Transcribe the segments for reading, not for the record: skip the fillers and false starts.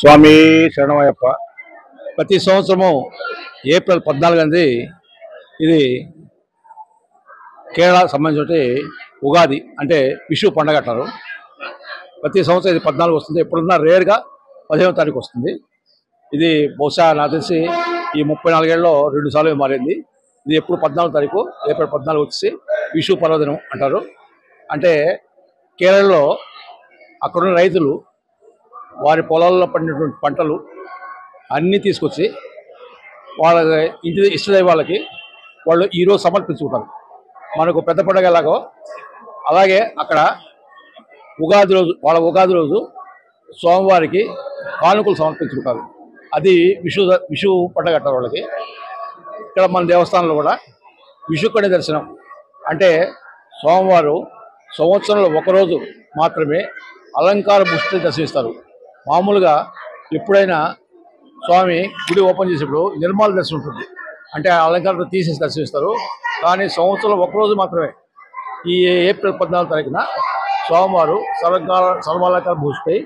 స్వామి శరణమయ్యప్ప. ప్రతి సంవత్సరము ఏప్రిల్ 14 ఇది కేరళ సంబంధించి ఉగాది అంటే విషు పండగ అంటారు. ప్రతి సంవత్సరం ఇది 14 వస్తుంది. ఎప్పుడున్నా రేర్గా 15వ తారీఖు వస్తుంది. ఇది బహుశా నాకు తెలిసి ఈ 34 ఏళ్ళలో 2 సార్లు మారింది. ఇది ఎప్పుడు 14వ తారీఖు ఏప్రిల్ 14 వచ్చి విషు పర్వదినం అంటారు. అంటే కేరళలో అక్కడున్న రైతులు వారి పొలాల్లో పండినటువంటి పంటలు అన్నీ తీసుకొచ్చి వాళ్ళ ఇంటి ఇష్టదైవాలకి వాళ్ళు ఈరోజు సమర్పించుకుంటారు. మనకు పెద్ద పండుగ ఎలాగో అలాగే అక్కడ ఉగాది రోజు వాళ్ళ ఉగాది రోజు స్వామివారికి కానుకలు సమర్పించుకుంటారు. అది విషు పండుగ అంటారు వాళ్ళకి. ఇక్కడ మన దేవస్థానంలో కూడా విషుకణి దర్శనం అంటే స్వామివారు సంవత్సరంలో ఒకరోజు మాత్రమే అలంకార పుష్టి దర్శిస్తారు. మామూలుగా ఎప్పుడైనా స్వామి గుడి ఓపెన్ చేసేప్పుడు నిర్మాల దర్శనం ఉంటుంది, అంటే అలంకారంతో తీసేసి దర్శిస్తారు. కానీ సంవత్సరంలో ఒకరోజు మాత్రమే ఈ ఏప్రిల్ 14వ తారీఖున స్వామివారు సర్వాలంకార భూషిపై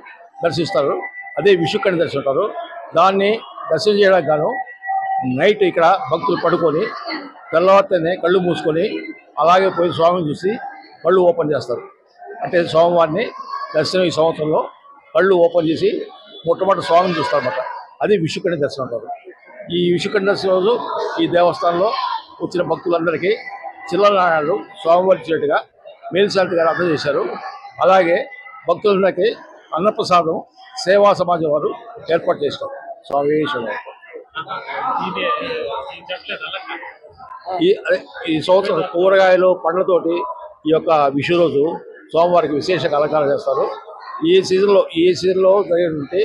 దర్శిస్తారు. అదే విషుకణి దర్శనం అంటారు. దాన్ని దర్శనం చేయడానికి గాను నైట్ ఇక్కడ భక్తులు పడుకొని తెల్లవారితేనే కళ్ళు మూసుకొని అలాగే పోయి స్వామిని చూసి కళ్ళు ఓపెన్ చేస్తారు. అంటే స్వామివారిని దర్శనం ఈ సంవత్సరంలో కళ్ళు ఓపెన్ చేసి మొట్టమొదటి స్వామిని చూస్తారన్నమాట. అది విషుకణి దర్శనం అంటారు. ఈ విషుకణి దర్శనం రోజు ఈ దేవస్థానంలో వచ్చిన భక్తులందరికీ చిల్లర నాణాలు స్వామివారి ఇచ్చినట్టుగా మేల్శాంతి గారు అర్థం చేశారు. అలాగే భక్తులందరికీ అన్నప్రసాదం సేవా సమాజం వారు ఏర్పాటు చేస్తారు. స్వామి ఈ సంవత్సరం కూరగాయలు పండ్లతోటి ఈ యొక్క విషు రోజు స్వామివారికి విశేష అలంకారం చేస్తారు. ఈ సీజన్లో జరిగినటువంటి